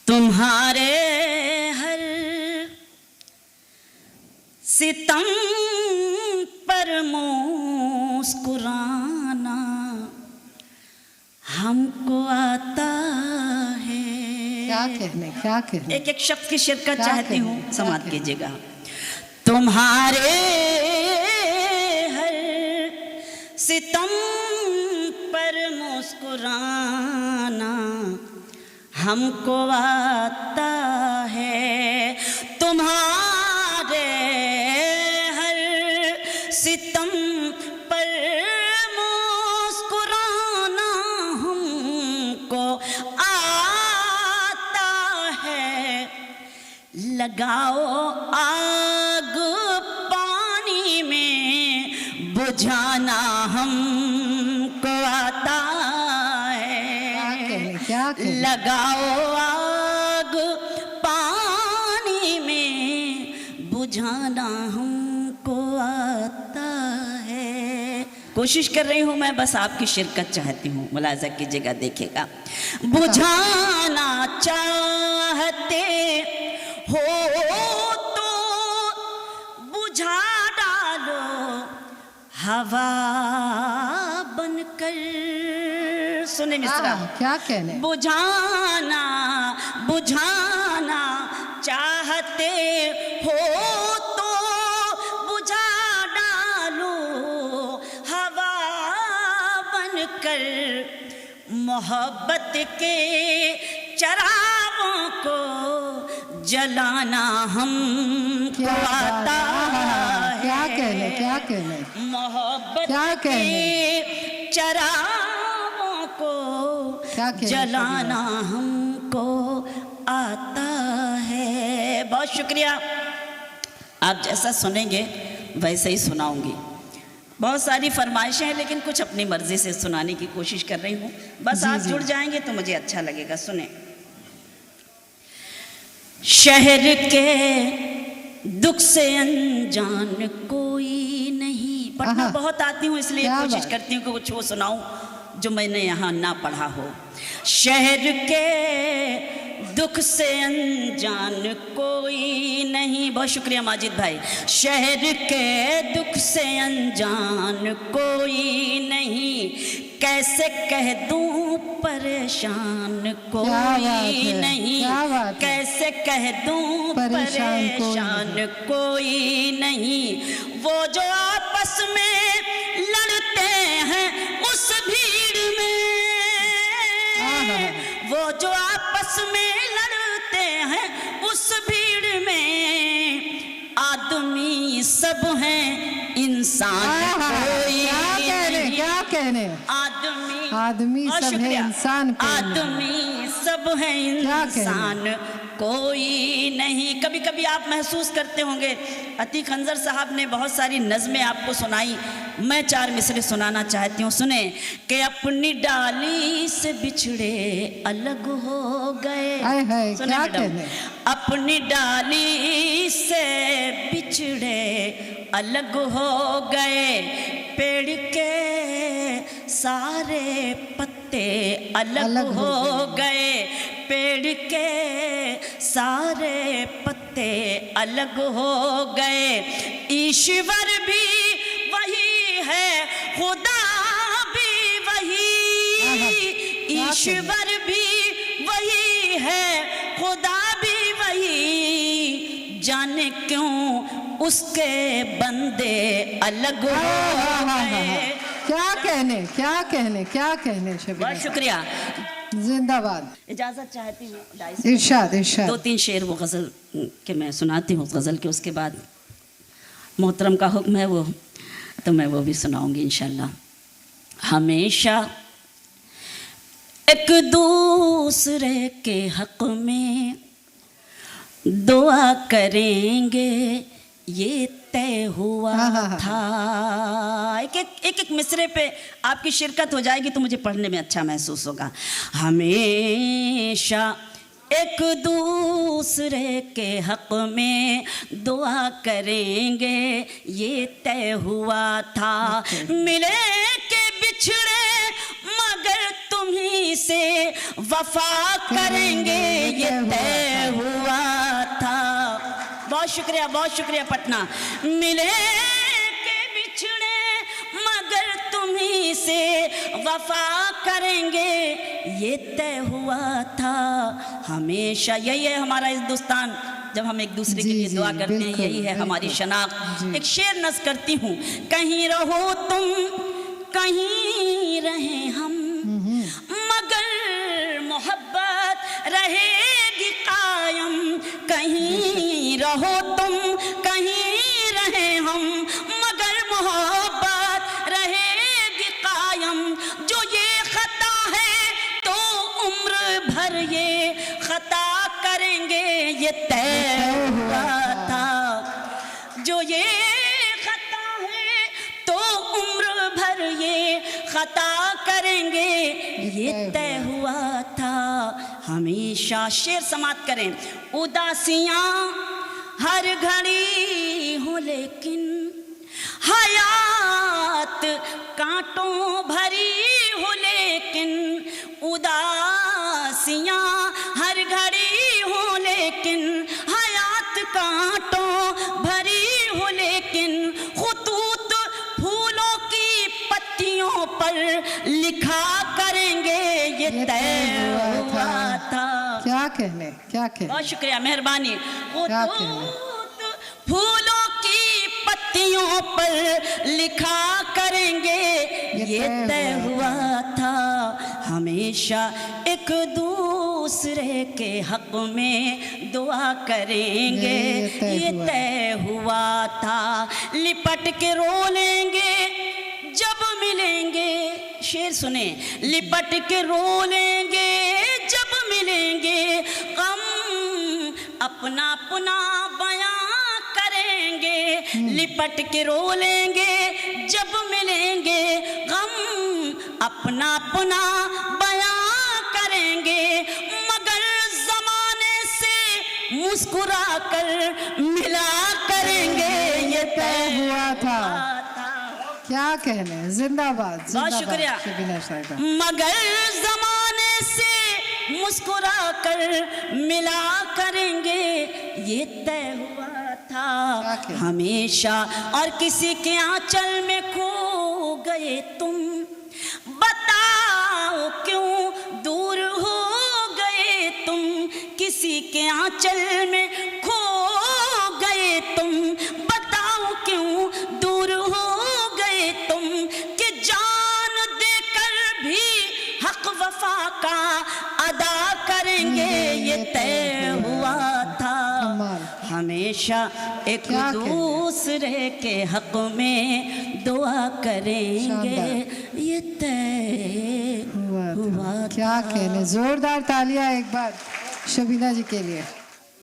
तुम्हारे हर सितम पर मुस्कुराना हमको आता है। क्या कहने एक एक शब्द की शिरकत चाहती हूँ, समाप्त कीजिएगा। तुम्हारे हर सितम पर मुस्कुराना हमको आता है। तुम्हारे हर सितम पर मुस्कुराना हमको आता है। लगाओ आग पानी में बुझाना हमको आता है। क्या कहने? लगाओ आग पानी में बुझाना हमको आता है। कोशिश कर रही हूँ मैं, बस आपकी शिरकत चाहती हूँ, मुलाजा कीजिएगा, देखिएगा। बुझाना चाहते हो तो बुझा डालो हवा बनकर। सुने मिस्रा, क्या कहने? बुझाना चाहते हो तो बुझा डालो हवा बनकर। मोहब्बत के चरागों को जलाना हमको आता है। क्या कहने? मोहब्बत के चरागों को जलाना हमको आता है। बहुत शुक्रिया। आप जैसा सुनेंगे वैसे ही सुनाऊंगी। बहुत सारी फरमाइशें हैं, लेकिन कुछ अपनी मर्जी से सुनाने की कोशिश कर रही हूँ। बस आप जुड़ जाएंगे तो मुझे अच्छा लगेगा। सुने। शहर के दुख से अनजान कोई नहीं। पढ़ना बहुत आती हूँ, इसलिए कोशिश करती हूँ कि कुछ वो सुनाऊं जो मैंने यहाँ ना पढ़ा हो। शहर के दुख से अनजान कोई नहीं। बहुत शुक्रिया माजिद भाई। शहर के दुख से अनजान कोई नहीं, कैसे कह दूं परेशान कोई नहीं। कैसे कह दूं परेशान कोई नहीं। वो जो आपस में लड़ते हैं उस भीड़ में, वो जो आपस में लड़ते हैं उस भीड़ में, आदमी सब हैं इंसान कोई नहीं। क्या कहने? आदमी सब है इंसान कोई नहीं। आदमी सब है इंसान कोई नहीं। कभी कभी आप महसूस करते होंगे, अतीक खंजर साहब ने बहुत सारी नज़में आपको सुनाई, मैं 4 मिसरे सुनाना चाहती हूँ। सुने कि अपनी डाली से बिछड़े अलग हो गए। सुने मैडम, अपनी डाली से बिछड़े अलग हो गए, पेड़ के सारे पत्ते अलग हो गए, पेड़ के सारे पत्ते अलग हो गए। ईश्वर भी वही है, खुदा भी वही। ईश्वर भी वही है, खुदा भी वही। जाने क्यों उसके बंदे अलग हो गए। क्या कहने शबीना। बहुत शुक्रिया, जिंदाबाद। इजाजत चाहती हूँ, इरशाद 2-3 शेर वो गज़ल के मैं सुनाती हूँ। गज़ल के उसके बाद मोहतरम का हुक्म है वो, तो मैं वो भी सुनाऊंगी इंशाल्लाह। हमेशा एक दूसरे के हक में दुआ करेंगे, ये तय हुआ था। एक मिसरे पे आपकी शिरकत हो जाएगी तो मुझे पढ़ने में अच्छा महसूस होगा। हमेशा एक दूसरे के हक में दुआ करेंगे, ये तय हुआ था। मिले के बिछड़े मगर तुम्हीं से वफा करेंगे, ये तय बहुत शुक्रिया पटना। मिले के बिछड़े मगर तुम्ही से वफा करेंगे, ये तय हुआ था हमेशा। यही है हमारा हिंदुस्तान, जब हम एक दूसरे के लिए दुआ करते हैं, यही है हमारी शनाख्त। एक शेर नज़ करती हूँ, कहीं रहो तुम कहीं रहें हम, मगर मोहब्बत रहेगी कायम। कहीं रहो तुम कहीं रहें हम, मगर मोहब्बत रहेगी कायम। जो ये खता है तो उम्र भर ये खता करेंगे, ये तय हुआ था। जो ये खता है तो उम्र भर ये खता करेंगे, ये तय हुआ था हमेशा। शेर समाप्त करें। उदासियां हर घड़ी हो लेकिन हयात कांटों भरी हो, लेकिन उदासियां हर घड़ी हो लेकिन हयात कांटों भरी हो। लेकिन खुतूत फूलों की पत्तियों पर लिखा करेंगे, ये तय हुआ था। क्या कहने, क्या कहने। बहुत शुक्रिया, मेहरबानी। फूलों की पत्तियों पर लिखा करेंगे, ये तय हुआ था हमेशा। एक दूसरे के हक में दुआ करेंगे, ये तय हुआ था। लिपट के रो लेंगे जब मिलेंगे, शेर सुने। लिपट के रो लेंगे जब मिलेंगे, गम अपना अपना बयां करेंगे। लिपट के रो लेंगे जब मिलेंगे, गम अपना अपना बयां करेंगे। मगर जमाने से मुस्कुरा कर मिला करेंगे, ये तय हुआ था। क्या कहने, जिंदाबाद। बहुत शुक्रिया। मगर जमाने से मुस्कुरा कर मिला करेंगे, ये तय हुआ था हमेशा। और किसी के आंचल में खो गए तुम, बताओ क्यों दूर हो गए तुम। किसी के आंचल में खो गए तुम, बताओ क्यों दूर हो गए तुम। कि जान देकर भी हक वफा का अदा करेंगे, ये तय हुआ था हमेशा। एक दूसरे के हक में दुआ करेंगे, ये तय हुआ था। क्या कहने। जोरदार तालियां एक बार शबीना जी के लिए।